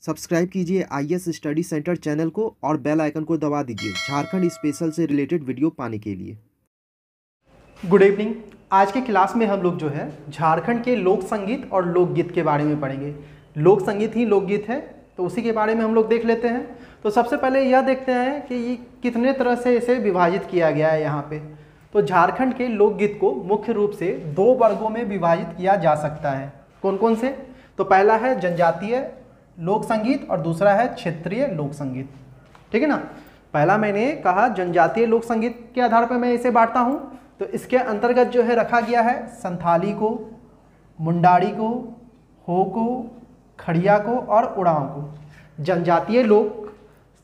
Subscribe कीजिए IAS study centre channel को और बेल आइकन को दबा दीजिए झारखंड स्पेशल से रिलेटेड वीडियो पाने के लिए। Good evening. आज के क्लास में हम लोग जो है झारखंड के लोक संगीत और लोकगीत के बारे में पढ़ेंगे। लोक संगीत ही लोकगीत है, तो उसी के बारे में हम लोग देख लेते हैं। तो सबसे पहले यह देखते हैं कि ये कितने तरह से इसे विभाजित किया गया है यहाँ पे। तो झारखंड के लोकगीत को मुख्य रूप से दो वर्गों में विभाजित किया जा सकता है। कौन कौन से? तो पहला है जनजातीय लोक संगीत और दूसरा है क्षेत्रीय लोक संगीत। ठीक है ना। पहला मैंने कहा जनजातीय लोक संगीत के आधार पर मैं इसे बांटता हूँ। तो इसके अंतर्गत जो है रखा गया है संथाली को, मुंडारी को, हो को, खड़िया को और उड़ाव को। जनजातीय लोक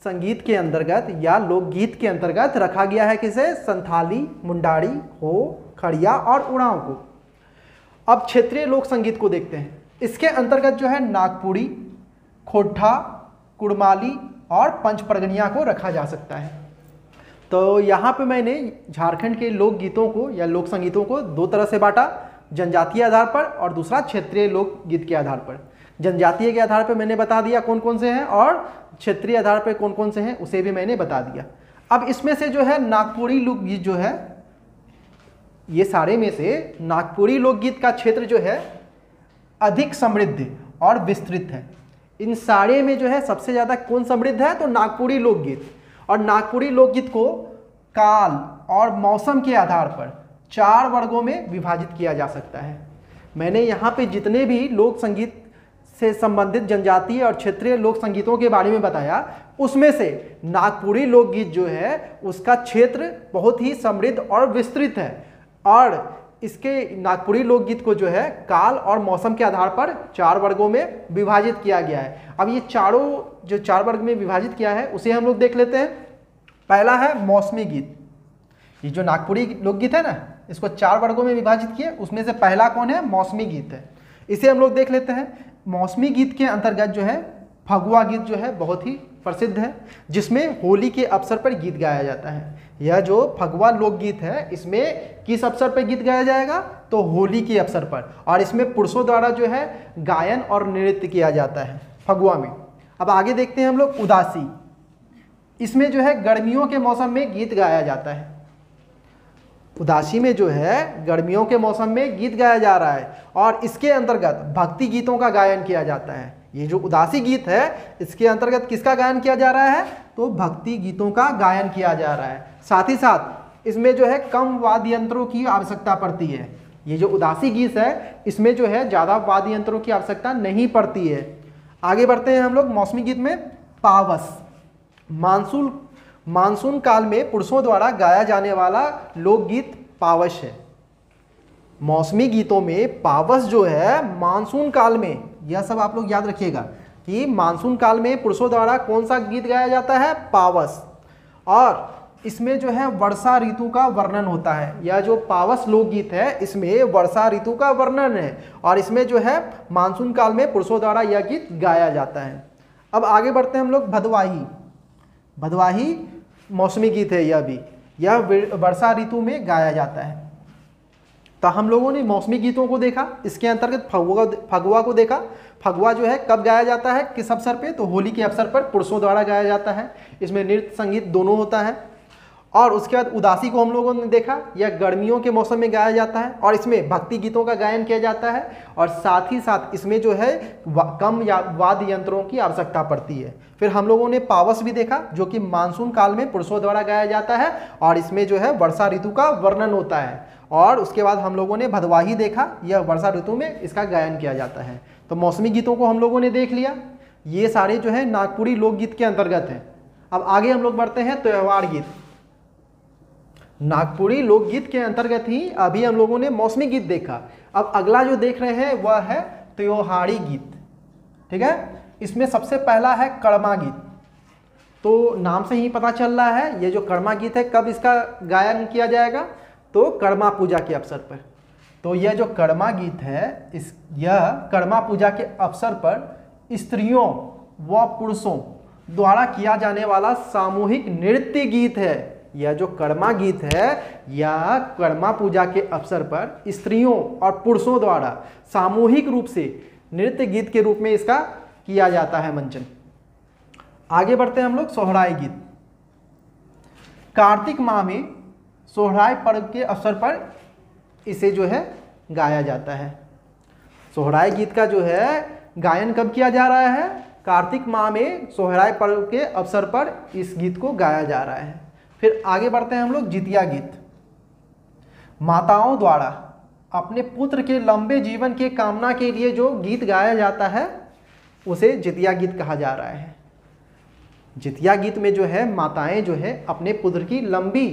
संगीत के अंतर्गत या लोकगीत के अंतर्गत रखा गया है किसे? संथाली, मुंडारी, हो, खड़िया और उड़ाव को। अब क्षेत्रीय लोक संगीत को देखते हैं। इसके अंतर्गत जो है नागपुरी, खोटा, कुड़माली और पंच परगनिया को रखा जा सकता है। तो यहाँ पे मैंने झारखंड के लोकगीतों को या लोक संगीतों को दो तरह से बांटा, जनजातीय आधार पर और दूसरा क्षेत्रीय लोकगीत के आधार पर। जनजातीय के आधार पर मैंने बता दिया कौन कौन से हैं और क्षेत्रीय आधार पर कौन कौन से हैं उसे भी मैंने बता दिया। अब इसमें से जो है नागपुरी लोकगीत जो है, ये सारे में से नागपुरी लोकगीत का क्षेत्र जो है अधिक समृद्ध और विस्तृत है। इन सारे में जो है सबसे ज़्यादा कौन समृद्ध है? तो नागपुरी लोकगीत। और नागपुरी लोकगीत को काल और मौसम के आधार पर चार वर्गों में विभाजित किया जा सकता है। मैंने यहाँ पे जितने भी लोक संगीत से संबंधित जनजातीय और क्षेत्रीय लोक संगीतों के बारे में बताया, उसमें से नागपुरी लोकगीत जो है उसका क्षेत्र बहुत ही समृद्ध और विस्तृत है। और इसके नागपुरी लोकगीत को जो है काल और मौसम के आधार पर चार वर्गों में विभाजित किया गया है। अब ये चारों जो चार वर्ग में विभाजित किया है उसे हम लोग देख लेते हैं। पहला है मौसमी गीत। ये जो नागपुरी लोकगीत है ना, इसको चार वर्गों में विभाजित किया, उसमें से पहला कौन है? मौसमी गीत है। इसे हम लोग देख लेते हैं। मौसमी गीत के अंतर्गत जो है फगुआ गीत जो है बहुत ही प्रसिद्ध है, जिसमें होली के अवसर पर गीत गाया जाता है। यह जो फगुआ लोकगीत है इसमें किस अवसर पर गीत गाया जाएगा? तो होली के अवसर पर। और इसमें पुरुषों द्वारा जो है गायन और नृत्य किया जाता है फगुआ में। अब आगे देखते हैं हम लोग उदासी। इसमें जो है गर्मियों के मौसम में गीत गाया जाता है। उदासी में जो है गर्मियों के मौसम में गीत गाया जा रहा है और इसके अंतर्गत भक्ति गीतों का गायन किया जाता है। ये जो उदासी गीत है इसके अंतर्गत किसका गायन किया जा रहा है? तो भक्ति गीतों का गायन किया जा रहा है। साथ ही साथ इसमें जो है कम वाद्य यंत्रों की आवश्यकता पड़ती है। ये जो उदासी गीत है इसमें जो है ज़्यादा वाद्य यंत्रों की आवश्यकता नहीं पड़ती है। आगे बढ़ते हैं हम लोग मौसमी गीत में। पावस मानसून काल में पुरुषों द्वारा गाया जाने वाला लोकगीत पावस है। मौसमी गीतों में पावस जो है मानसून काल में, यह सब आप लोग याद रखिएगा कि मानसून काल में पुरुषों द्वारा कौन सा गीत गाया जाता है? पावस। और इसमें जो है वर्षा ऋतु का वर्णन होता है। यह जो पावस लोकगीत है इसमें वर्षा ऋतु का वर्णन है और इसमें जो है मानसून काल में पुरुषों द्वारा यह गीत गाया जाता है। अब आगे बढ़ते हैं हम लोग भदवाही मौसमी गीत है। यह भी यह वर्षा ऋतु में गाया जाता है। तो हम लोगों ने मौसमी गीतों को देखा, इसके अंतर्गत फगुआ को देखा। फगुआ जो है कब गाया जाता है, किस अवसर पे? तो होली के अवसर पर पुरुषों द्वारा गाया जाता है। इसमें नृत्य संगीत दोनों होता है। और उसके बाद उदासी को हम लोगों ने देखा, यह गर्मियों के मौसम में गाया जाता है और इसमें भक्ति गीतों का गायन किया जाता है। और साथ ही साथ इसमें जो है कम या वाद्य यंत्रों की आवश्यकता पड़ती है। फिर हम लोगों ने पावस भी देखा जो कि मानसून काल में पुरुषों द्वारा गाया जाता है और इसमें जो है वर्षा ऋतु का वर्णन होता है। और उसके बाद हम लोगों ने भदवाही देखा, यह वर्षा ऋतु में इसका गायन किया जाता है। तो मौसमी गीतों को हम लोगों ने देख लिया। ये सारे जो है नागपुरी लोकगीत के अंतर्गत हैं। अब आगे हम लोग बढ़ते हैं त्योहार गीत। नागपुरी लोकगीत के अंतर्गत ही अभी हम लोगों ने मौसमी गीत देखा। अब अगला जो देख रहे हैं वह है त्योहारी गीत। ठीक है। इसमें सबसे पहला है कड़मा गीत। तो नाम से ही पता चल रहा है ये जो कड़मा गीत है कब इसका गायन किया जाएगा? तो कड़मा पूजा के अवसर पर। तो यह जो कड़मा गीत है यह कड़मा पूजा के अवसर पर स्त्रियों व पुरुषों द्वारा किया जाने वाला सामूहिक नृत्य गीत है। यह जो कड़मा गीत है यह कड़मा पूजा के अवसर पर स्त्रियों और पुरुषों द्वारा सामूहिक रूप से नृत्य गीत के रूप में इसका किया जाता है मंचन। आगे बढ़ते हैं हम लोग सोहराई गीत। कार्तिक माह में सोहराय पर्व के अवसर पर इसे जो है गाया जाता है। सोहराय गीत का जो है गायन कब किया जा रहा है? कार्तिक माह में सोहराय पर्व के अवसर पर इस गीत को गाया जा रहा है। फिर आगे बढ़ते हैं हम लोग जितिया गीत। माताओं द्वारा अपने पुत्र के लंबे जीवन के कामना के लिए जो गीत गाया जाता है उसे जितिया गीत कहा जा रहा है। जितिया गीत में जो है माताएं जो है अपने पुत्र की लंबी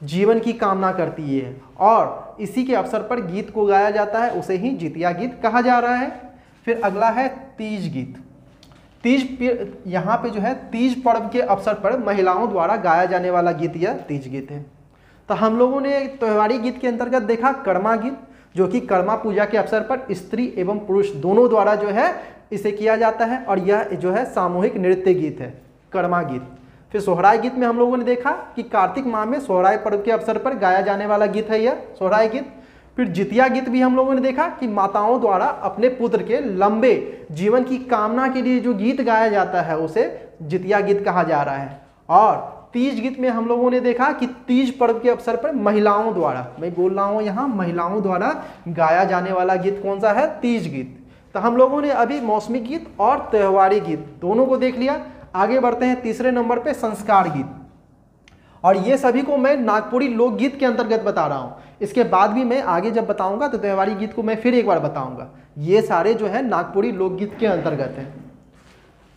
जीवन की कामना करती है और इसी के अवसर पर गीत को गाया जाता है, उसे ही जितिया गीत कहा जा रहा है। फिर अगला है तीज गीत। तीज यहाँ पे जो है तीज पर्व के अवसर पर महिलाओं द्वारा गाया जाने वाला गीत यह तीज गीत है। तो हम लोगों ने त्योहारी गीत के अंतर्गत देखा कर्मा गीत, जो कि कर्मा पूजा के अवसर पर स्त्री एवं पुरुष दोनों द्वारा जो है इसे किया जाता है और यह जो है सामूहिक नृत्य गीत है, कर्मा गीत। फिर सोहराय गीत में हम लोगों ने देखा कि कार्तिक माह में सोहराय पर्व के अवसर पर गाया जाने वाला गीत है यह सोहराय गीत। फिर जितिया गीत भी हम लोगों ने देखा कि माताओं द्वारा अपने पुत्र के लंबे जीवन की कामना के लिए जो गीत गाया जाता है उसे जितिया गीत कहा जा रहा है। और तीज गीत में हम लोगों ने देखा कि तीज पर्व के अवसर पर महिलाओं द्वारा, मैं बोल रहा हूँ यहाँ महिलाओं द्वारा गाया जाने वाला गीत कौन सा है? तीज गीत। तो हम लोगों ने अभी मौसमी गीत और त्योहारी गीत दोनों को देख लिया। आगे बढ़ते हैं तीसरे नंबर पे संस्कार गीत, और ये सभी को मैं नागपुरी लोकगीत के अंतर्गत बता रहा हूँ। इसके बाद भी मैं आगे जब बताऊंगा तो त्योहारी गीत को मैं फिर एक बार बताऊंगा। ये सारे जो है नागपुरी लोकगीत के अंतर्गत हैं।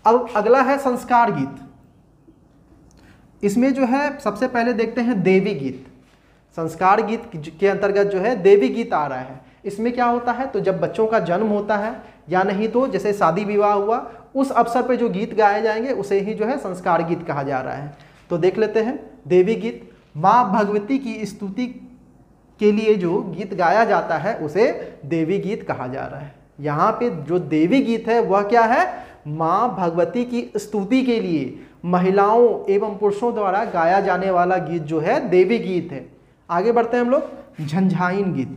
अब अगला है संस्कार गीत। इसमें जो है सबसे पहले देखते हैं देवी गीत। संस्कार गीत के अंतर्गत जो है देवी गीत आ रहा है। इसमें क्या होता है, तो जब बच्चों का जन्म होता है या नहीं तो जैसे शादी विवाह हुआ उस अवसर पे जो गीत गाए जाएंगे उसे ही जो है संस्कार गीत कहा जा रहा है। तो देख लेते हैं देवी गीत। माँ भगवती की स्तुति के लिए जो गीत गाया जाता है उसे देवी गीत कहा जा रहा है। यहाँ पे जो देवी गीत है वह क्या है? माँ भगवती की स्तुति के लिए महिलाओं एवं पुरुषों द्वारा गाया जाने वाला गीत जो है देवी गीत है। आगे बढ़ते हैं हम लोग झंझाइन गीत।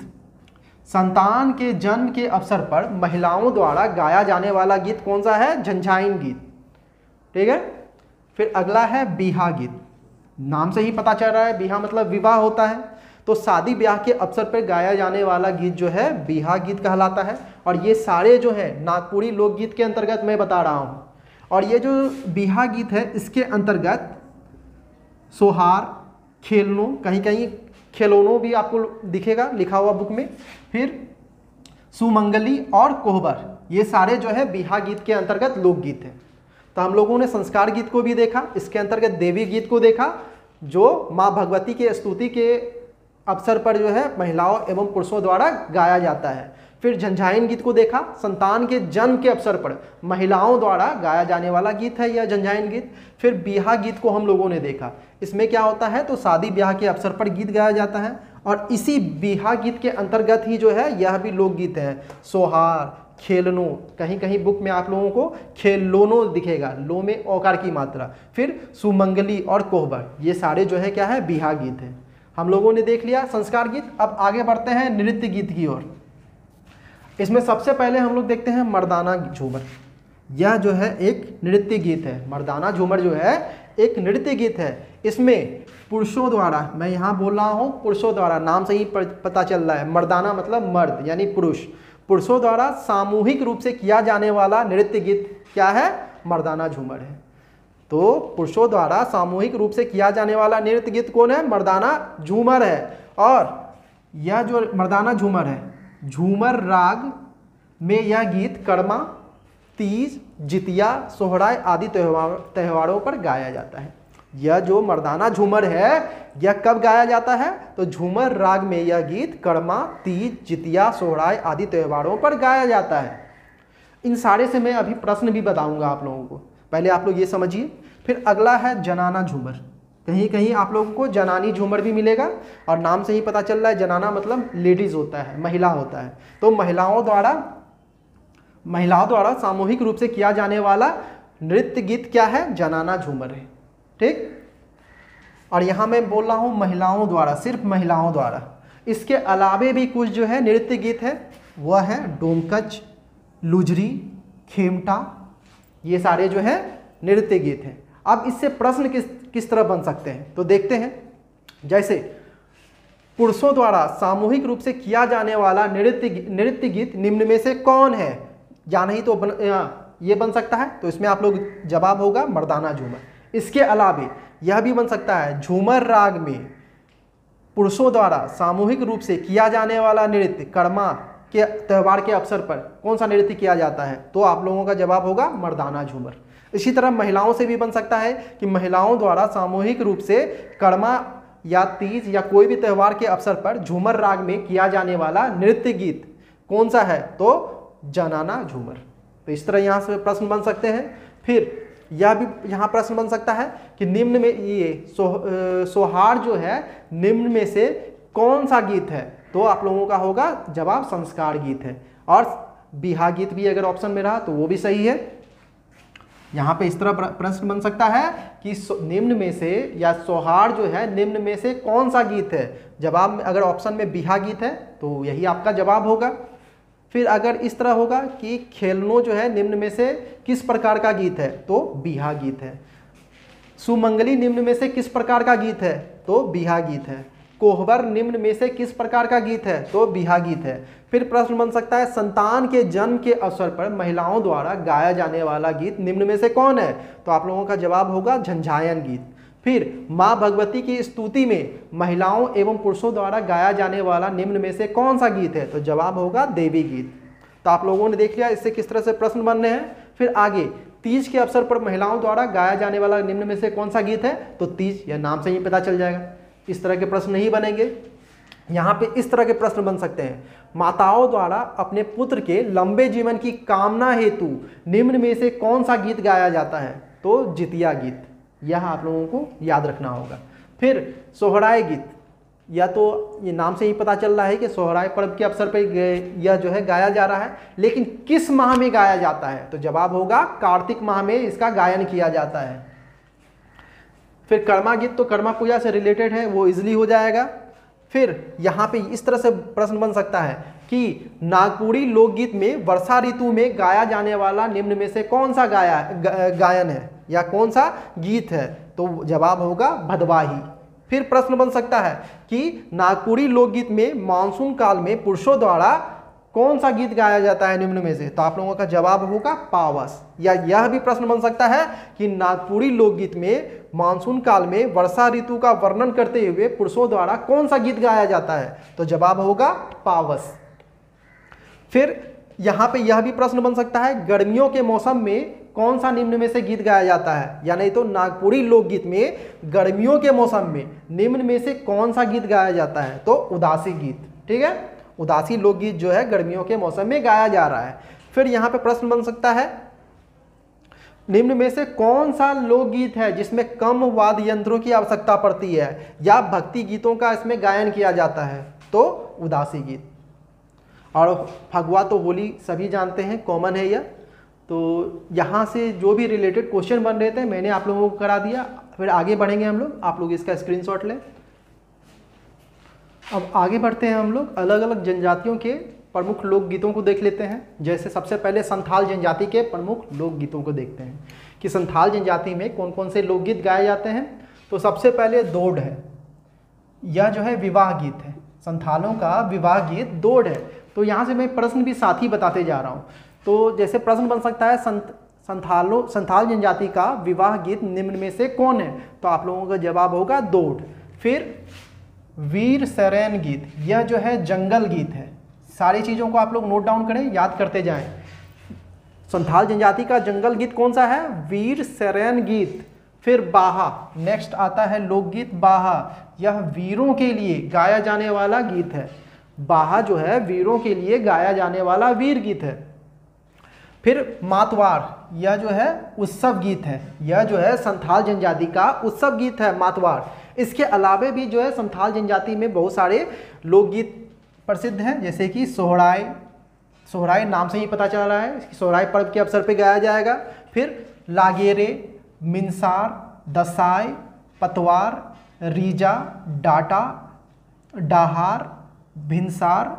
संतान के जन्म के अवसर पर महिलाओं द्वारा गाया जाने वाला गीत कौन सा है? झंझाइन गीत। ठीक है। फिर अगला है बिहा गीत। नाम से ही पता चल रहा है बिहा मतलब विवाह होता है, तो शादी ब्याह के अवसर पर गाया जाने वाला गीत जो है बिहा गीत कहलाता है। और ये सारे जो है नागपुरी लोकगीत के अंतर्गत मैं बता रहा हूँ। और ये जो बिहा गीत है इसके अंतर्गत सोहार, खेलनों, कहीं कहीं खिलौनों भी आपको दिखेगा लिखा हुआ बुक में। फिर सुमंगली और कोहबर, ये सारे जो है बिहा गीत के अंतर्गत लोकगीत हैं। तो हम लोगों ने संस्कार गीत को भी देखा, इसके अंतर्गत देवी गीत को देखा जो माँ भगवती के स्तुति के अवसर पर जो है महिलाओं एवं पुरुषों द्वारा गाया जाता है। फिर झंझाइन गीत को देखा, संतान के जन्म के अवसर पर महिलाओं द्वारा गाया जाने वाला गीत है यह झंझाइन गीत। फिर बिहा गीत को हम लोगों ने देखा, इसमें क्या होता है तो शादी ब्याह के अवसर पर गीत गाया जाता है और इसी बिहा गीत के अंतर्गत ही जो है यह भी लोकगीत है। सोहार, खेलनों, कहीं कहीं बुक में आप लोगों को खेलोनों दिखेगा, लो में औकार की मात्रा। फिर सुमंगली और कोहबर, ये सारे जो है क्या है बिहा गीत है। हम लोगों ने देख लिया संस्कार गीत। अब आगे बढ़ते हैं नृत्य गीत की ओर। इसमें सबसे पहले हम लोग देखते हैं मर्दाना झूमर। यह जो है एक नृत्य गीत है। मर्दाना झूमर जो है एक नृत्य गीत है। इसमें पुरुषों द्वारा, मैं यहाँ बोल रहा हूँ पुरुषों द्वारा, नाम से ही पता चल रहा है, मर्दाना मतलब मर्द यानी पुरुष, पुरुषों द्वारा सामूहिक रूप से किया जाने वाला नृत्य गीत क्या है? मर्दाना झूमर है। तो पुरुषों द्वारा सामूहिक रूप से किया जाने वाला नृत्य गीत कौन है? मर्दाना झूमर है। और यह जो मर्दाना झूमर है, झूमर राग में यह गीत कर्मा, तीज, जितिया, सोहराय आदि त्योहारों पर गाया जाता है। यह जो मर्दाना झूमर है यह कब गाया जाता है? तो झूमर राग में यह गीत कर्मा, तीज, जितिया, सोहराय आदि त्योहारों पर गाया जाता है। इन सारे से मैं अभी प्रश्न भी बताऊंगा आप लोगों को, पहले आप लोग ये समझिए। फिर अगला है जनाना झूमर। कहीं कहीं आप लोगों को जनानी झूमर भी मिलेगा और नाम से ही पता चल रहा है जनाना मतलब लेडीज होता है, महिला होता है। तो महिलाओं द्वारा सामूहिक रूप से किया जाने वाला नृत्य गीत क्या है? जनाना झूमर है। ठीक। और यहाँ मैं बोल रहा हूँ महिलाओं द्वारा, सिर्फ महिलाओं द्वारा। इसके अलावे भी कुछ जो है नृत्य गीत है, वह है डोमकच, लुजरी, खेमटा, ये सारे जो है नृत्य गीत हैं। अब इससे प्रश्न किस तरह बन सकते हैं तो देखते हैं। जैसे पुरुषों द्वारा सामूहिक रूप से किया जाने वाला नृत्य गीत निम्न में से कौन है, या नहीं तो ये बन सकता है, तो इसमें आप लोग जवाब होगा मर्दाना झूमर। इसके अलावे यह भी बन सकता है झूमर राग में पुरुषों द्वारा सामूहिक रूप से किया जाने वाला नृत्य कर्मा के त्यौहार के अवसर पर कौन सा नृत्य किया जाता है, तो आप लोगों का जवाब होगा मर्दाना झूमर। इसी तरह महिलाओं से भी बन सकता है कि महिलाओं द्वारा सामूहिक रूप से कर्मा या तीज या कोई भी त्यौहार के अवसर पर झूमर राग में किया जाने वाला नृत्य गीत कौन सा है, तो जनाना झूमर। तो इस तरह यहाँ से प्रश्न बन सकते हैं। फिर यह भी यहाँ प्रश्न बन सकता है कि निम्न में ये सोहार जो है निम्न में से कौन सा गीत है, तो आप लोगों का होगा जवाब संस्कार गीत है। और बिहा गीत भी अगर ऑप्शन में रहा तो वो भी सही है। यहाँ पे इस तरह प्रश्न बन सकता है कि निम्न में से या सोहार जो है निम्न में से कौन सा गीत है, जवाब अगर ऑप्शन में बिहा गीत है तो यही आपका जवाब होगा। फिर अगर इस तरह होगा कि खेलनो जो है निम्न में से किस प्रकार का गीत है, तो बिहा गीत है। सुमंगली निम्न में से किस प्रकार का गीत है, तो बिहा गीत है। कोहबर निम्न में से किस प्रकार का गीत है, तो बिहा गीत है। फिर प्रश्न बन सकता है संतान के जन्म के अवसर पर महिलाओं द्वारा गाया जाने वाला गीत निम्न में से कौन है, तो आप लोगों का जवाब होगा झंझायन गीत। फिर माँ भगवती की स्तुति में महिलाओं एवं पुरुषों द्वारा गाया जाने वाला निम्न में से कौन सा गीत है, तो जवाब होगा देवी गीत। तो आप लोगों ने देख लिया इससे किस तरह से प्रश्न बन रहे हैं। फिर आगे तीज के अवसर पर महिलाओं द्वारा गाया जाने वाला निम्न में से कौन सा गीत है, तो तीज, या नाम से ही पता चल जाएगा। इस तरह के प्रश्न नहीं बनेंगे। यहाँ पे इस तरह के प्रश्न बन सकते हैं, माताओं द्वारा अपने पुत्र के लंबे जीवन की कामना हेतु निम्न में से कौन सा गीत गाया जाता है, तो जितिया गीत। यह आप लोगों को याद रखना होगा। फिर सोहराय गीत, या तो ये नाम से ही पता चल रहा है कि सोहराय पर्व के अवसर पर यह जो है गाया जा रहा है, लेकिन किस माह में गाया जाता है, तो जवाब होगा कार्तिक माह में इसका गायन किया जाता है। फिर कर्मा गीत तो कर्मा पूजा से रिलेटेड है, वो इजीली हो जाएगा। फिर यहाँ पे इस तरह से प्रश्न बन सकता है कि नागपुरी लोकगीत में वर्षा ऋतु में गाया जाने वाला निम्न में से कौन सा गायन है या कौन सा गीत है, तो जवाब होगा भदवाही। फिर प्रश्न बन सकता है कि नागपुरी लोकगीत में मानसून काल में पुरुषों द्वारा कौन सा गीत गाया जाता है निम्न में से, तो आप लोगों का जवाब होगा पावस। या यह भी प्रश्न बन सकता है कि नागपुरी लोकगीत में मानसून काल में वर्षा ऋतु का वर्णन करते हुए पुरुषों द्वारा कौन सा गीत गाया जाता है, तो जवाब होगा पावस। फिर यहाँ पे यह भी प्रश्न बन सकता है गर्मियों के मौसम में कौन सा निम्न में से गीत गाया जाता है, या नहीं तो नागपुरी लोकगीत में गर्मियों के मौसम में निम्न में से कौन सा गीत गाया जाता है, तो उदासी गीत। ठीक है, उदासी लोकगीत जो है गर्मियों के मौसम में गाया जा रहा है। फिर यहाँ पे प्रश्न बन सकता है निम्न में से कौन सा लोकगीत है जिसमें कम वाद्य यंत्रों की आवश्यकता पड़ती है या भक्ति गीतों का इसमें गायन किया जाता है, तो उदासी गीत। और फगुआ तो होली सभी जानते हैं, कॉमन है यह। तो यहाँ से जो भी रिलेटेड क्वेश्चन बन रहे थे मैंने आप लोगों को करा दिया। फिर आगे बढ़ेंगे हम लोग, आप लोग इसका स्क्रीनशॉट लें। अब आगे बढ़ते हैं हम लोग, अलग अलग जनजातियों के प्रमुख लोकगीतों को देख लेते हैं। जैसे सबसे पहले संथाल जनजाति के प्रमुख लोकगीतों को देखते हैं कि संथाल जनजाति में कौन कौन से लोकगीत गाए जाते हैं। तो सबसे पहले दोड है, यह जो है विवाह गीत है, संथालों का विवाह गीत दोड है। तो यहाँ से मैं प्रश्न भी साथ ही बताते जा रहा हूँ। तो जैसे प्रश्न बन सकता है संथाल जनजाति का विवाह गीत निम्न में से कौन है, तो आप लोगों का जवाब होगा दोड। फिर वीर सैरेन गीत, यह जो है जंगल गीत है। सारी चीज़ों को आप लोग नोट डाउन करें, याद करते जाएं। संथाल जनजाति का जंगल गीत कौन सा है, वीर सैरेन गीत। फिर बाहा, नेक्स्ट आता है लोकगीत बाहा, यह वीरों के लिए गाया जाने वाला गीत है। बाहा जो है वीरों के लिए गाया जाने वाला वीर गीत है। फिर मातवार, यह जो है उत्सव गीत है, यह जो है संथाल जनजाति का उत्सव गीत है मातवार। इसके अलावे भी जो है संथाल जनजाति में बहुत सारे लोकगीत प्रसिद्ध हैं, जैसे कि सोहराय, सोहराय नाम से ही पता चल रहा है कि सोहराय पर्व के अवसर पर गाया जाएगा। फिर लागेरे, मिंसार, दसाई, पतवार, रीजा, डाटा, डाहार, भिनसार,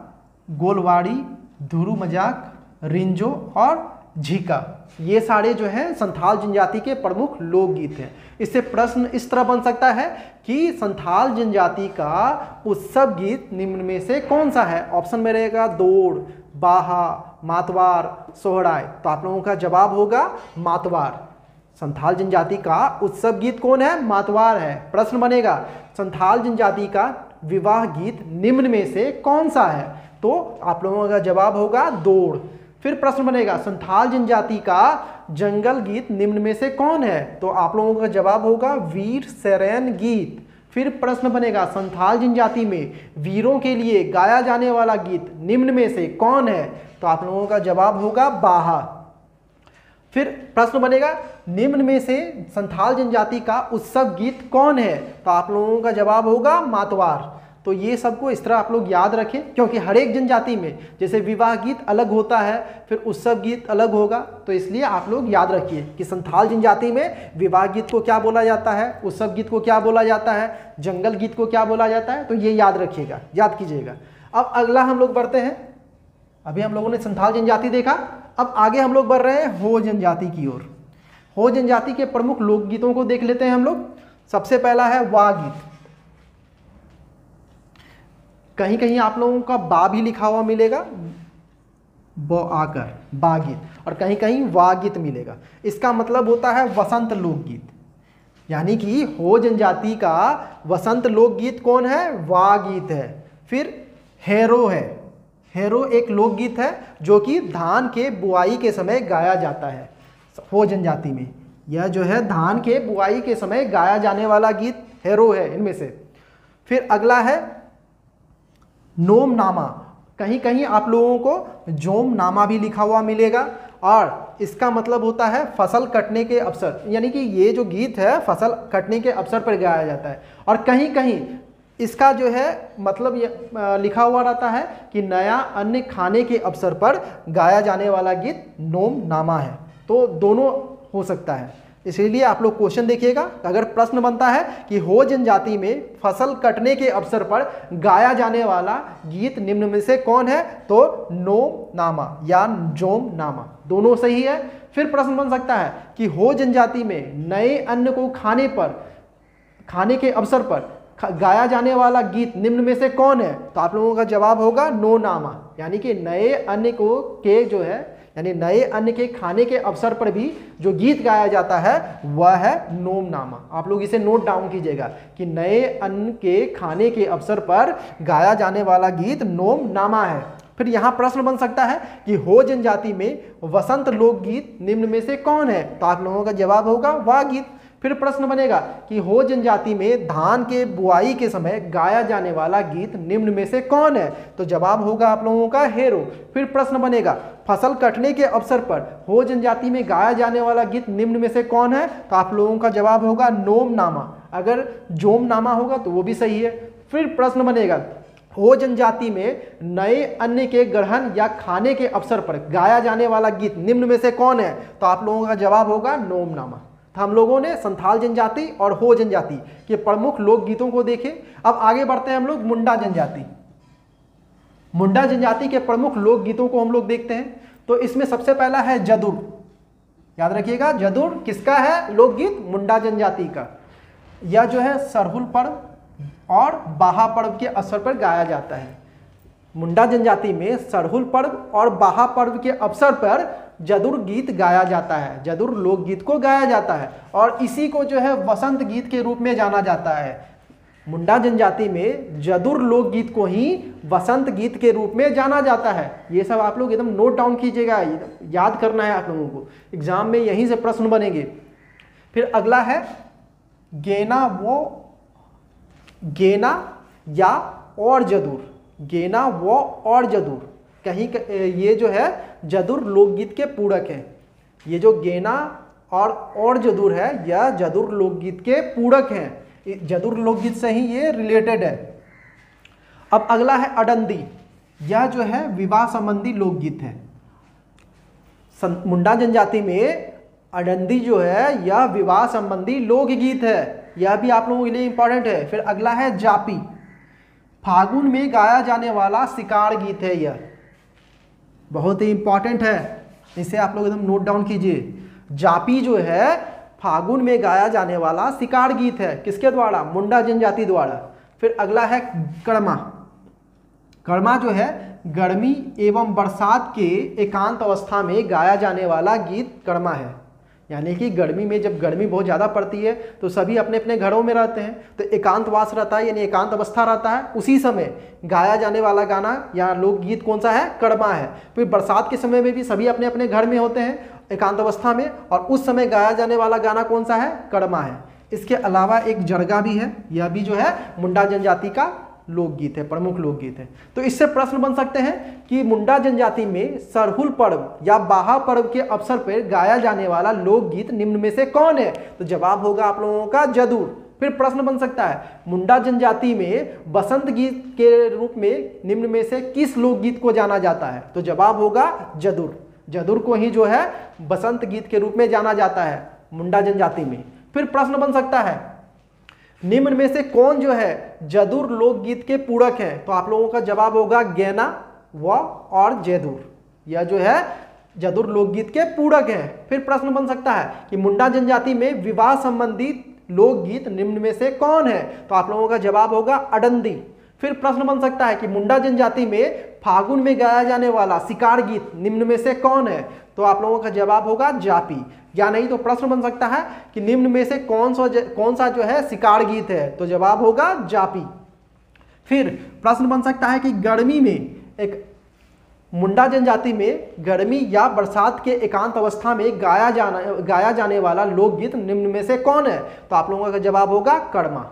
गोलवाड़ी, धुरु मजाक, रिंजो और झीका। ये सारे जो है संथाल जनजाति के प्रमुख लोकगीत हैं। इससे प्रश्न इस तरह बन सकता है कि संथाल जनजाति का उत्सव गीत निम्न में से कौन सा है। ऑप्शन में रहेगा दौड़, बाहा, मातवार, सोहराय। तो आप लोगों का जवाब होगा मातवार। संथाल जनजाति का उत्सव गीत कौन है? मातवार है। प्रश्न बनेगा संथाल जनजाति का विवाह गीत निम्न में से कौन सा है? तो आप लोगों का जवाब होगा दौड़। फिर प्रश्न बनेगा संथाल जनजाति का जंगल गीत निम्न में से कौन है? तो आप लोगों का जवाब होगा वीर सैरेन गीत। फिर प्रश्न बनेगा संथाल जनजाति में वीरों के लिए गाया जाने वाला गीत निम्न में से कौन है? तो आप लोगों का जवाब होगा बाहा। फिर प्रश्न बनेगा निम्न में से संथाल जनजाति का उत्सव गीत कौन है? तो आप लोगों का जवाब होगा मातवार। तो ये सबको इस तरह आप लोग याद रखें, क्योंकि हर एक जनजाति में जैसे विवाह गीत अलग होता है, फिर उत्सव गीत अलग होगा, तो इसलिए आप लोग याद रखिए कि संथाल जनजाति में विवाह गीत को क्या बोला जाता है, उत्सव गीत को क्या बोला जाता है, जंगल गीत को क्या बोला जाता है। तो ये याद रखिएगा, याद कीजिएगा। अब अगला हम लोग बढ़ते हैं। अभी हम लोगों ने संथाल जनजाति देखा, अब आगे हम लोग बढ़ रहे हैं हो जनजाति की ओर। हो जनजाति के प्रमुख लोकगीतों को देख लेते हैं हम लोग। सबसे पहला है वाह गीत। कहीं कहीं आप लोगों का बा भी लिखा हुआ मिलेगा, ब आकर बा गीत, और कहीं कहीं वाह गीत मिलेगा। इसका मतलब होता है वसंत लोकगीत, यानी कि हो जनजाति का वसंत लोकगीत कौन है? वाह गीत है। फिर हेरो है। हेरो एक लोकगीत है जो कि धान के बुआई के समय गाया जाता है हो जनजाति में। यह जो है धान के बुआई के समय गाया जाने वाला गीत हेरो है इनमें से। फिर अगला है नोम नामा। कहीं कहीं आप लोगों को जोम नामा भी लिखा हुआ मिलेगा, और इसका मतलब होता है फसल कटने के अवसर, यानी कि ये जो गीत है फसल कटने के अवसर पर गाया जाता है। और कहीं कहीं इसका जो है मतलब लिखा हुआ रहता है कि नया अन्न खाने के अवसर पर गाया जाने वाला गीत नोम नामा है। तो दोनों हो सकता है, इसीलिए आप लोग क्वेश्चन देखिएगा। अगर प्रश्न बनता है कि हो जनजाति में फसल कटने के अवसर पर गाया जाने वाला गीत निम्न में से कौन है? तो नोम नामा या जोम नामा, दोनों सही है। फिर प्रश्न बन सकता है कि हो जनजाति में नए अन्न को खाने के अवसर पर गाया जाने वाला गीत निम्न में से कौन है? तो आप लोगों का जवाब होगा नो नामा, यानी कि नए अन्न को के जो है यानी नए अन्न के खाने के अवसर पर भी जो गीत गाया जाता है वह है नोम नामा। आप लोग इसे नोट डाउन कीजिएगा कि नए अन्न के खाने के अवसर पर गाया जाने वाला गीत नोम नामा है। फिर यहाँ प्रश्न बन सकता है कि हो जनजाति में वसंत लोकगीत निम्न में से कौन है? तो आप लोगों का जवाब होगा वाह गीत। फिर प्रश्न बनेगा कि हो जनजाति में धान के बुआई के समय गाया जाने वाला गीत निम्न में से कौन है? तो जवाब होगा आप लोगों का हेरो। फिर प्रश्न बनेगा फसल कटने के अवसर पर हो जनजाति में गाया जाने वाला गीत निम्न में से कौन है? तो आप लोगों का जवाब होगा नोम नामा। अगर जोम नामा होगा तो वो भी सही है। फिर प्रश्न बनेगा हो जनजाति में नए अन्न के ग्रहण या खाने के अवसर पर गाया जाने वाला गीत निम्न में से कौन है? तो आप लोगों का जवाब होगा नोम नामा। तो हम लोगों ने संथाल जनजाति और हो जनजाति के प्रमुख लोकगीतों को देखे। अब आगे बढ़ते हैं हम लोग मुंडा जनजाति। मुंडा जनजाति के प्रमुख लोकगीतों को हम लोग देखते हैं। तो इसमें सबसे पहला है जदुर। याद रखिएगा, जदुर किसका है लोकगीत? मुंडा जनजाति का। यह जो है सरहुल पर्व और बाहा पर्व के अवसर पर गाया जाता है। मुंडा जनजाति में सरहुल पर्व और बाहा पर्व के अवसर पर जदुर गीत गाया जाता है, जदुर लोकगीत को गाया जाता है, और इसी को जो है वसंत गीत के रूप में जाना जाता है। मुंडा जनजाति में जदुर लोकगीत को ही वसंत गीत के रूप में जाना जाता है। ये सब आप लोग एकदम नोट डाउन कीजिएगा, याद करना है आप लोगों को, एग्जाम में यहीं से प्रश्न बनेंगे। फिर अगला है गेना या और जदुर। गेना वो और जदुर कहीं ये जो है जदुर लोकगीत के पूरक हैं। ये जो गेना और जदुर है यह जदुर लोकगीत के पूरक हैं, जदुर लोकगीत से ही ये रिलेटेड है। अब अगला है अडंदी। यह जो है विवाह संबंधी लोकगीत है। मुंडा जनजाति में अडंदी जो है यह विवाह संबंधी लोकगीत है, यह भी आप लोगों के लिए इंपॉर्टेंट है। फिर अगला है जापी। फागुन में गाया जाने वाला शिकार गीत है, यह बहुत ही इंपॉर्टेंट है। इसे आप लोग एकदम नोट डाउन कीजिए। जापी जो है फागुन में गाया जाने वाला शिकार गीत है, किसके द्वारा? मुंडा जनजाति द्वारा। फिर अगला है कड़मा। कड़मा जो है गर्मी एवं बरसात के एकांत अवस्था में गाया जाने वाला गीत कड़मा है। यानी कि गर्मी में जब गर्मी बहुत ज़्यादा पड़ती है तो सभी अपने अपने घरों में रहते हैं, तो एकांतवास रहता है, यानी एकांत अवस्था रहता है, उसी समय गाया जाने वाला गाना या लोकगीत कौन सा है? कड़मा है। फिर बरसात के समय में भी सभी अपने अपने घर में होते हैं एकांत अवस्था में, और उस समय गाया जाने वाला गाना कौन सा है? कड़मा है। इसके अलावा एक जरगा भी है, यह भी जो है मुंडा जनजाति का लोकगीत है, प्रमुख लोकगीत है। तो इससे प्रश्न बन सकते हैं कि मुंडा जनजाति में सरहुल पर्व या बाहा पर्व के अवसर पर गाया जाने वाला लोकगीत निम्न में से कौन है? तो जवाब होगा आप लोगों का जदूर। फिर प्रश्न बन सकता है मुंडा जनजाति में बसंत गीत के रूप में निम्न में से किस लोकगीत को जाना जाता है? तो जवाब होगा जदूर। जदूर को ही जो है बसंत गीत के रूप में जाना जाता है मुंडा जनजाति में। फिर प्रश्न बन सकता है निम्न में से कौन जो है जदूर लोकगीत के पूरक है? तो आप लोगों का जवाब होगा गैना व और जयदूर, यह जो है जदूर लोकगीत के पूरक है। फिर प्रश्न बन सकता है कि मुंडा जनजाति में विवाह संबंधित लोकगीत निम्न में से कौन है? तो आप लोगों का जवाब होगा अडंदी। फिर प्रश्न बन सकता है कि मुंडा जनजाति में फागुन में गाया जाने वाला शिकार गीत निम्न में से कौन है? तो आप लोगों का जवाब होगा जापी। या नहीं तो प्रश्न बन सकता है कि निम्न में से कौन सा जो है शिकार गीत है? तो जवाब होगा जापी। फिर प्रश्न बन सकता है कि गर्मी में एक मुंडा जनजाति में गर्मी या बरसात के एकांत अवस्था में गाया जाने वाला लोकगीत निम्न में से कौन है? तो आप लोगों का जवाब होगा कड़मा।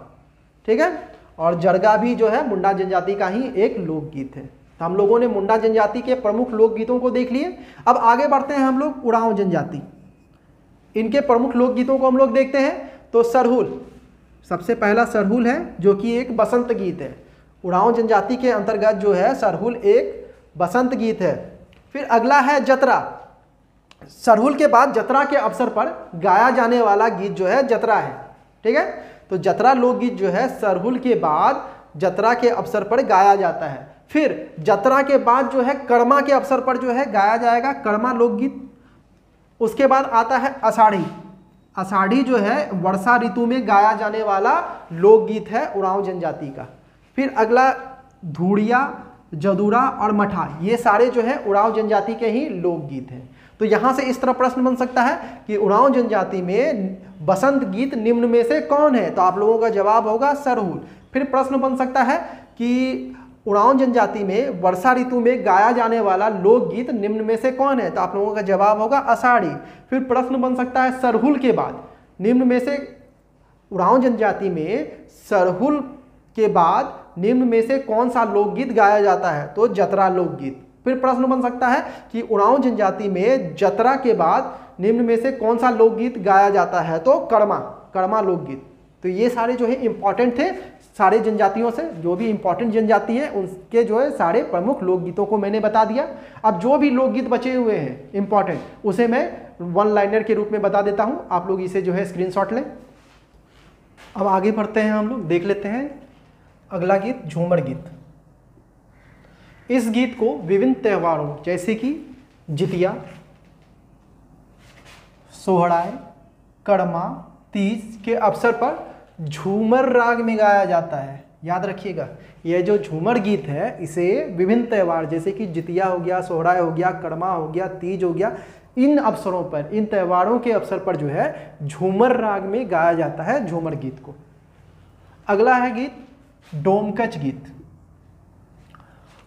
ठीक है, और जरगा भी जो है मुंडा जनजाति का ही एक लोकगीत है। तो हम लोगों ने मुंडा जनजाति के प्रमुख लोकगीतों को देख लिए। अब आगे बढ़ते हैं हम लोग उरांव जनजाति, इनके प्रमुख लोकगीतों को हम लोग देखते हैं। तो सरहुल, सबसे पहला सरहुल है जो कि एक बसंत गीत है। उरांव जनजाति के अंतर्गत जो है सरहुल एक बसंत गीत है। फिर अगला है जतरा। सरहुल के बाद जतरा के अवसर पर गाया जाने वाला गीत जो है जतरा है। ठीक है, तो जतरा लोकगीत जो है सरहुल के बाद जतरा के अवसर पर गाया जाता है। फिर जतरा के बाद जो है कड़मा के अवसर पर जो है गाया जाएगा कड़मा लोकगीत। उसके बाद आता है आषाढ़ी। आषाढ़ी जो है वर्षा ऋतु में गाया जाने वाला लोकगीत है उरांव जनजाति का। फिर अगला धूड़िया, जदूरा और मठा, ये सारे जो है उरांव जनजाति के ही लोकगीत हैं। तो यहाँ से इस तरह प्रश्न बन सकता है कि उरांव जनजाति में बसंत गीत निम्न में से कौन है? तो आप लोगों का जवाब होगा सरहुल। फिर प्रश्न बन सकता है कि उरांव जनजाति में वर्षा ऋतु में गाया जाने वाला लोकगीत निम्न में से कौन है? तो आप लोगों का जवाब होगा आषाढ़ी। फिर प्रश्न बन सकता है सरहुल के बाद निम्न में से उरांव जनजाति में सरहुल के बाद निम्न में से कौन सा लोकगीत गाया जाता है? तो जतरा लोकगीत। फिर प्रश्न बन सकता है कि उरांव जनजाति में जतरा के बाद निम्न में से कौन सा लोकगीत गाया जाता है? तो कड़मा लोकगीत। तो ये सारे जो है इंपॉर्टेंट थे, सारे जनजातियों से जो भी इंपॉर्टेंट जनजाति है उनके जो है सारे प्रमुख लोकगीतों को मैंने बता दिया। अब जो भी लोकगीत बचे हुए हैं इंपॉर्टेंट, उसे मैं वन लाइनर के रूप में बता देता हूं, आप लोग इसे जो है स्क्रीनशॉट लें। अब आगे बढ़ते हैं, हम लोग देख लेते हैं अगला गीत झूमर गीत। इस गीत को विभिन्न त्योहारों जैसे कि जितिया, सोहराय, कड़मा, तीज के अवसर पर झूमर राग में गाया जाता है। याद रखिएगा, यह जो झूमर गीत है इसे विभिन्न त्यौहार जैसे कि जितिया हो गया, सोहराय हो गया, कड़मा हो गया, तीज हो गया, इन अवसरों पर, इन त्योहारों के अवसर पर जो है झूमर राग में गाया जाता है झूमर गीत को। अगला है गीत डोमकच गीत।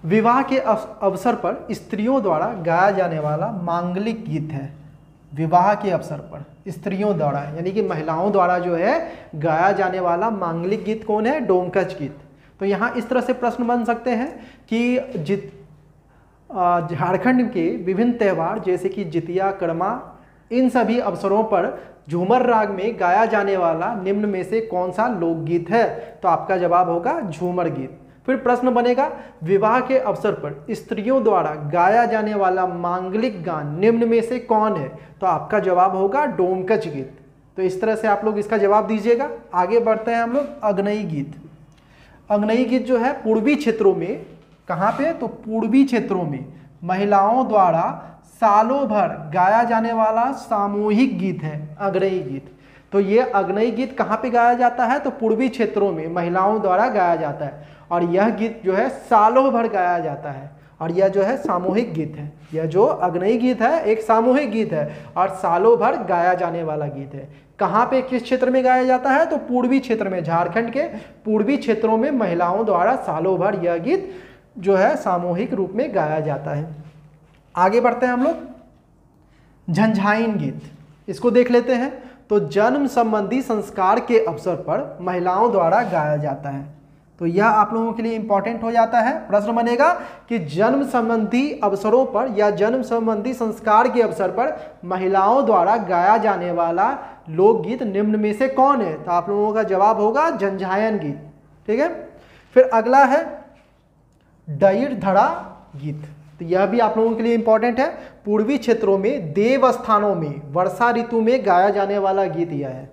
विवाह के अवसर पर स्त्रियों द्वारा गाया जाने वाला मांगलिक गीत है। विवाह के अवसर पर स्त्रियों द्वारा यानी कि महिलाओं द्वारा जो है गाया जाने वाला मांगलिक गीत कौन है? डोमकच गीत। तो यहाँ इस तरह से प्रश्न बन सकते हैं कि झारखंड के विभिन्न त्यौहार जैसे कि जितिया, कड़मा, इन सभी अवसरों पर झूमर राग में गाया जाने वाला निम्न में से कौन सा लोकगीत है? तो आपका जवाब होगा झूमर गीत। फिर प्रश्न बनेगा विवाह के अवसर पर स्त्रियों द्वारा गाया जाने वाला मांगलिक गान निम्न में से कौन है? तो आपका जवाब होगा डोमकच गीत। तो इस तरह से आप लोग इसका जवाब दीजिएगा। आगे बढ़ते हैं हम लोग अग्नई गीत। अग्नई गीत जो है पूर्वी क्षेत्रों में, कहाँ पे? तो पूर्वी क्षेत्रों में महिलाओं द्वारा सालों भर गाया जाने वाला सामूहिक गीत है अग्रणी गीत। तो ये अग्रणी गीत कहाँ पे गाया जाता है? तो पूर्वी क्षेत्रों में महिलाओं द्वारा गाया जाता है और यह गीत जो है सालों भर गाया जाता है और यह जो है सामूहिक गीत है। यह जो अग्रणी गीत है एक सामूहिक गीत है और सालों भर गाया जाने वाला गीत है। कहाँ पे, किस क्षेत्र में गाया जाता है? तो पूर्वी क्षेत्र में, झारखंड के पूर्वी क्षेत्रों में महिलाओं द्वारा सालों भर यह गीत जो है सामूहिक रूप में गाया जाता है। आगे बढ़ते हैं हम लोग। झंझाइन गीत, इसको देख लेते हैं। तो जन्म संबंधी संस्कार के अवसर पर महिलाओं द्वारा गाया जाता है। तो यह आप लोगों के लिए इंपॉर्टेंट हो जाता है। प्रश्न बनेगा कि जन्म संबंधी अवसरों पर या जन्म संबंधी संस्कार के अवसर पर महिलाओं द्वारा गाया जाने वाला लोकगीत निम्न में से कौन है? तो आप लोगों का जवाब होगा झंझायन गीत। ठीक है। फिर अगला है डईर धड़ा गीत। तो यह भी आप लोगों के लिए इंपॉर्टेंट है। पूर्वी क्षेत्रों में देव स्थानों में वर्षा ऋतु में गाया जाने वाला गीत यह है।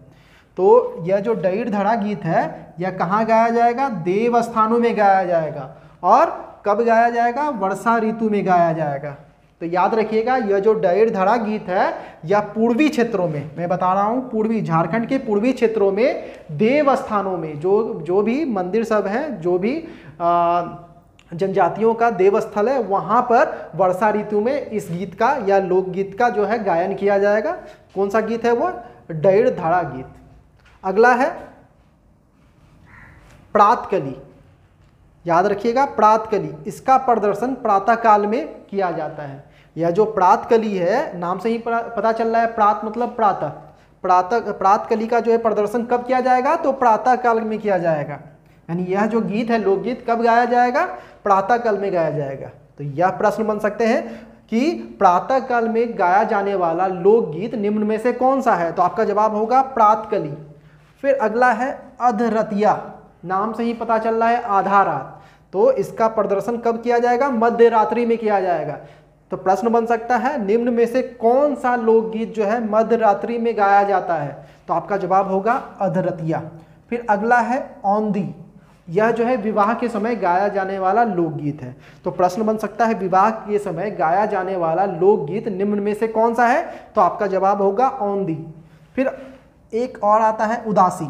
तो यह जो डईर धड़ा गीत है यह कहाँ गाया जाएगा? देव स्थानों में गाया जाएगा। और कब गाया जाएगा? वर्षा ऋतु में गाया जाएगा। तो याद रखिएगा यह जो डईर धड़ा गीत है यह पूर्वी क्षेत्रों में, मैं बता रहा हूँ पूर्वी, झारखंड के पूर्वी क्षेत्रों में देव स्थानों में जो भी मंदिर सब हैं, जो भी जनजातियों का देवस्थल है, वहाँ पर वर्षा ऋतु में इस गीत का या लोकगीत का जो है गायन किया जाएगा। कौन सा गीत है वो? डईर धड़ा गीत। अगला है प्रातकली। याद रखिएगा प्रातकली, इसका प्रदर्शन प्रातः काल में किया जाता है। यह जो प्रातकली है, नाम से ही पता चल रहा है, प्रात मतलब प्रातः, प्रातकली का जो है प्रदर्शन कब किया जाएगा? तो प्रातः काल में किया जाएगा। यानी यह जो गीत है लोकगीत कब गाया जाएगा? प्रातः काल में गाया जाएगा। तो यह प्रश्न बन सकते हैं कि प्रातः काल में गाया जाने वाला लोकगीत निम्न में से कौन सा है? तो आपका जवाब होगा प्रातकली। फिर अगला है अधरतिया। नाम से ही पता चल रहा है आधा रात। तो इसका प्रदर्शन कब किया जाएगा? मध्य रात्रि में किया जाएगा। तो प्रश्न बन सकता है निम्न में से कौन सा लोकगीत जो है मध्य रात्रि में गाया जाता है? तो आपका जवाब होगा अधरतिया। फिर अगला है औंधी। यह जो है विवाह के समय गाया जाने वाला लोकगीत है। तो प्रश्न बन सकता है विवाह के समय गाया जाने वाला लोकगीत निम्न में से कौन सा है? तो आपका जवाब होगा औंधी। फिर एक और आता है उदासी।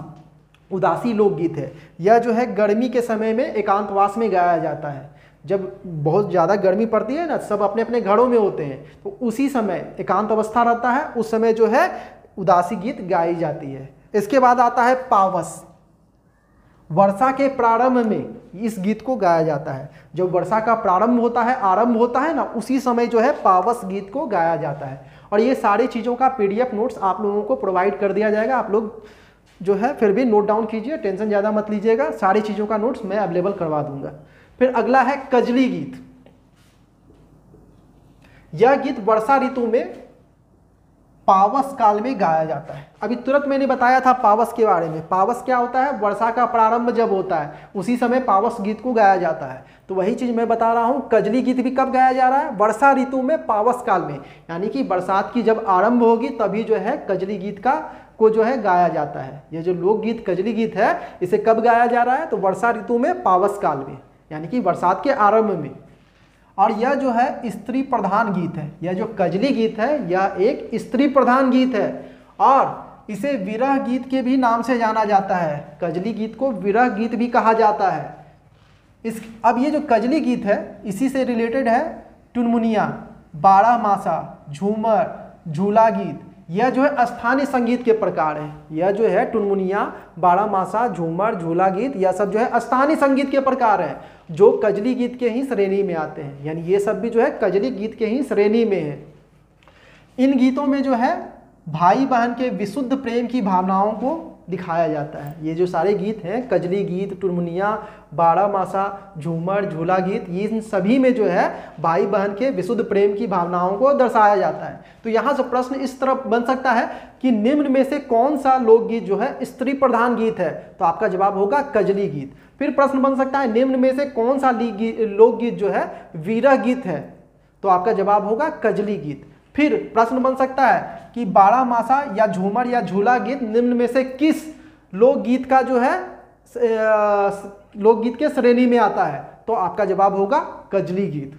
उदासी लोकगीत है। यह जो है गर्मी के समय में एकांतवास में गाया जाता है। जब बहुत ज़्यादा गर्मी पड़ती है ना, सब अपने अपने घरों में होते हैं, तो उसी समय एकांत अवस्था रहता है, उस समय जो है उदासी गीत गाई जाती है। इसके बाद आता है पावस। वर्षा के प्रारंभ में इस गीत को गाया जाता है। जब वर्षा का प्रारंभ होता है, आरंभ होता है ना, उसी समय जो है पावस गीत को गाया जाता है। और ये सारी चीज़ों का PDF नोट्स आप लोगों को प्रोवाइड कर दिया जाएगा। आप लोग जो है फिर भी नोट डाउन कीजिए, टेंशन ज़्यादा मत लीजिएगा, सारी चीज़ों का नोट्स मैं अवेलेबल करवा दूंगा। फिर अगला है कजली गीत। यह गीत वर्षा ऋतु में पावस काल में गाया जाता है। अभी तुरंत मैंने बताया था पावस के बारे में। पावस क्या होता है? वर्षा का प्रारंभ जब होता है उसी समय पावस गीत को गाया जाता है। तो वही चीज़ मैं बता रहा हूँ, कजली गीत भी कब गाया जा रहा है? वर्षा ऋतु में पावस काल में, यानी कि बरसात की जब आरंभ होगी तभी जो है कजली गीत को जो है गाया जाता है। ये जो लोकगीत कजली गीत है इसे कब गाया जा रहा है? तो वर्षा ऋतु में पावस काल में, यानी कि बरसात के आरंभ में। और यह जो है स्त्री प्रधान गीत है। यह जो कजली गीत है यह एक स्त्री प्रधान गीत है और इसे विरह गीत के भी नाम से जाना जाता है। कजली गीत को विरह गीत भी कहा जाता है। अब ये जो कजली गीत है इसी से रिलेटेड है टुनमुनिया, बारहमासा, झूमर, झूला गीत। यह जो है स्थानीय संगीत के प्रकार हैं। यह जो है टुनमुनिया, बारहमासा, झूमर, झूला गीत, यह सब जो है स्थानीय संगीत के प्रकार हैं जो कजली गीत के ही श्रेणी में आते हैं। यानी ये सब भी जो है कजली गीत के ही श्रेणी में है। इन गीतों में जो है भाई बहन के विशुद्ध प्रेम की भावनाओं को दिखाया जाता है। ये जो सारे गीत हैं, कजली गीत, टुनमुनिया, बारहमासा, झूमर, झूला गीत, ये इन सभी में जो है भाई बहन के विशुद्ध प्रेम की भावनाओं को दर्शाया जाता है। तो यहाँ से प्रश्न इस तरफ बन सकता है कि निम्न में से कौन सा लोकगीत जो है स्त्री प्रधान गीत है? तो आपका जवाब होगा कजली गीत। फिर प्रश्न बन सकता है निम्न में से कौन सा लोकगीत जो है विरह गीत है? तो आपका जवाब होगा कजली गीत। फिर प्रश्न बन सकता है कि बारहमासा या झूमर या झूला गीत निम्न में से किस लोकगीत का जो है लोकगीत के श्रेणी में आता है? तो आपका जवाब होगा कजली गीत।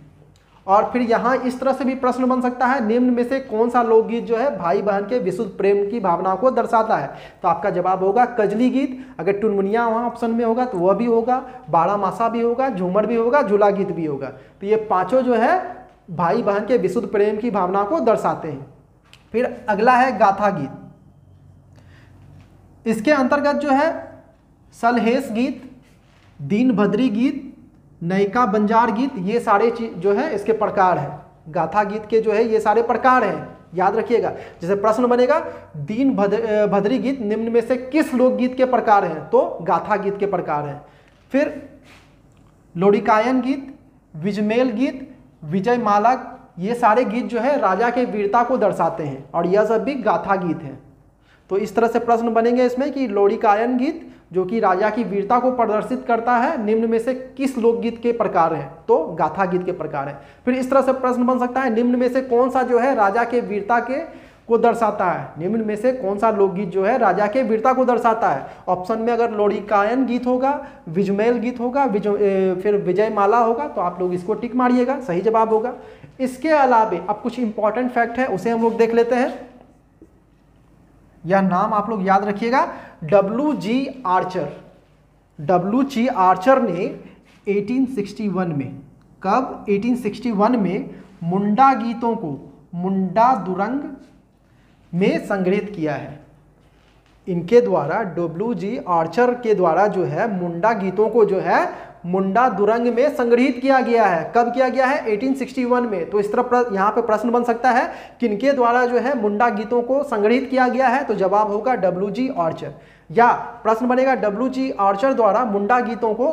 और फिर यहाँ इस तरह से भी प्रश्न बन सकता है, निम्न में से कौन सा लोकगीत जो है भाई बहन के विशुद्ध प्रेम की भावना को दर्शाता है? तो आपका जवाब होगा कजली गीत। अगर टुनमुनिया वहाँ ऑप्शन में होगा तो वह भी होगा, बारामासा भी होगा, झूमर भी होगा, झूला गीत भी होगा। तो ये पांचों जो है भाई बहन के विशुद्ध प्रेम की भावना को दर्शाते हैं। फिर अगला है गाथा गीत। इसके अंतर्गत जो है सलहेस गीत, दीन भद्री गीत, नयिका बंजार गीत, ये सारे चीज जो है इसके प्रकार हैं। गाथा गीत के जो है ये सारे प्रकार हैं, याद रखिएगा। जैसे प्रश्न बनेगा दीन भद्री गीत निम्न में से किस लोकगीत के प्रकार हैं? तो गाथा गीत के प्रकार हैं। फिर लोरिकायन गीत, विजमेल गीत, विजय माला, ये सारे गीत जो है राजा के वीरता को दर्शाते हैं और यह सब भी गाथा गीत हैं। तो इस तरह से प्रश्न बनेंगे इसमें कि लोरिकायन गीत जो कि राजा की वीरता को प्रदर्शित करता है, निम्न में से किस लोकगीत के प्रकार हैं? तो गाथा गीत के प्रकार हैं। फिर इस तरह से प्रश्न बन सकता है, निम्न में से कौन सा जो है राजा के वीरता के को दर्शाता है? निम्न में से कौन सा लोकगीत जो है राजा के वीरता को दर्शाता है? ऑप्शन में अगर लोरिकायन गीत होगा, विजमेल गीत होगा, फिर विजय माला होगा, तो आप लोग इसको टिक मारिएगा, सही जवाब होगा। इसके अलावे अब कुछ इंपॉर्टेंट फैक्ट है उसे हम लोग देख लेते हैं। यह नाम आप लोग याद रखिएगा, W.G. आर्चर। W.G. आर्चर ने 1861 में, कब? 1861 में मुंडा गीतों को मुंडा दुरंग में संग्रहित किया है। इनके द्वारा W.G. आर्चर के द्वारा जो है मुंडा गीतों को जो है मुंडा दुरंग में संग्रहित किया गया है। कब किया गया है? 1861 में। तो इस तरह यहाँ पे प्रश्न बन सकता है किनके द्वारा जो है मुंडा गीतों को संग्रहित किया गया है? तो जवाब होगा W.G. आर्चर। या प्रश्न बनेगा W.G. आर्चर द्वारा मुंडा गीतों को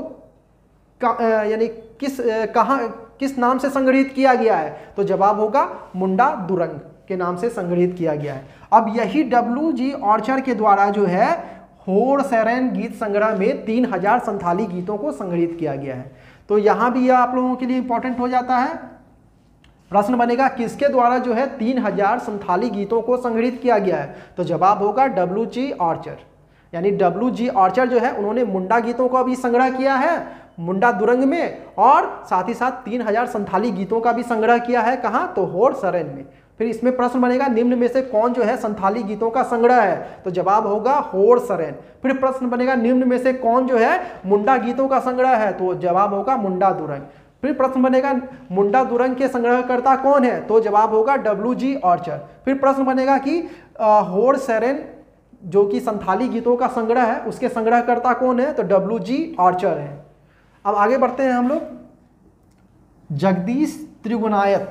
यानी किस नाम से संग्रहित किया गया है? तो जवाब होगा मुंडा दुरंग के नाम से संग्रहित किया गया है। अब यही W.G. आर्चर के द्वारा जो है होर्सैरेन गीत संग्रह में 3000 संथाली गीतों को संग्रहित किया गया है। तो यहां भी यह आप लोगों के लिए इंपॉर्टेंट हो जाता है। प्रश्न बनेगा किसके द्वारा जो है 3000 संथाली गीतों को संग्रहित किया गया है? तो जवाब होगा W.G. आर्चर। यानी W.G. आर्चर जो है उन्होंने मुंडा गीतों का भी संग्रह किया है मुंडा दुरंग में, और साथ ही साथ 3000 संथाली गीतों का भी संग्रह किया है। कहाँ? तो होर्सैरेन में। फिर इसमें प्रश्न बनेगा निम्न में से कौन जो है संथाली गीतों का संग्रह है? तो जवाब होगा होर्सैरेन। फिर प्रश्न बनेगा निम्न में से कौन जो है मुंडा गीतों का संग्रह है? तो जवाब होगा मुंडा दुरंग। फिर प्रश्न बनेगा मुंडा दुरंग के संग्रहकर्ता कौन है? तो जवाब होगा W.G. आर्चर। फिर प्रश्न बनेगा कि होर्सैरेन जो कि संथाली गीतों का संग्रह है उसके संग्रहकर्ता कौन है? तो W.G. आर्चर है। अब आगे बढ़ते हैं हम लोग। जगदीश त्रिगुणायत,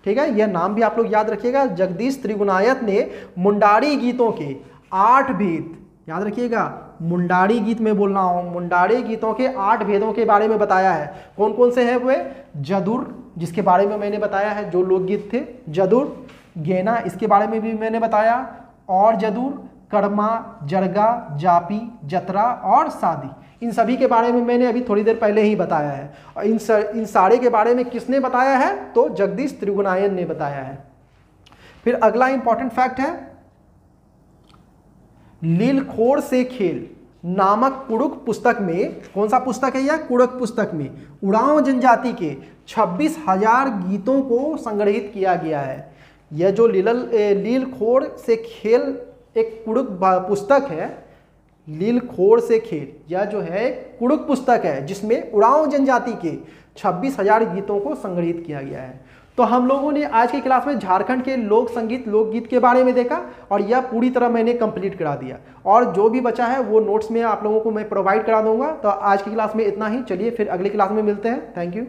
ठीक है, यह नाम भी आप लोग याद रखिएगा। जगदीश त्रिगुणायत ने मुंडारी गीतों के 8 भेद, याद रखिएगा, मुंडारी गीत में बोल रहा हूं, मुंडारी गीतों के 8 भेदों के बारे में बताया है। कौन कौन से हैं वे? जदुर, जिसके बारे में मैंने बताया है, जो लोकगीत थे जदुर। गेना, इसके बारे में भी मैंने बताया। और जदुर, कर्मा, जरगा, जापी, जतरा और शादी, इन सभी के बारे में मैंने अभी थोड़ी देर पहले ही बताया है। और इन सारे के बारे में किसने बताया है? तो जगदीश त्रिगुणायत ने बताया है। फिर अगला इंपॉर्टेंट फैक्ट है, लीलखोर से खेल नामक कुड़ुक पुस्तक में, कौन सा पुस्तक है यह? कुड़ुक पुस्तक में उड़ांव जनजाति के 26,000 गीतों को संग्रहित किया गया है। यह जो लीलखोर से खेल एक कुड़ुक पुस्तक है, लीलखोर से खेल, यह जो है कुड़ुक पुस्तक है जिसमें उड़ांव जनजाति के 26,000 गीतों को संग्रहित किया गया है। तो हम लोगों ने आज की क्लास में झारखंड के लोक संगीत लोकगीत के बारे में देखा और यह पूरी तरह मैंने कंप्लीट करा दिया, और जो भी बचा है वो नोट्स में आप लोगों को मैं प्रोवाइड करा दूंगा। तो आज की क्लास में इतना ही। चलिए फिर अगली क्लास में मिलते हैं। Thank you.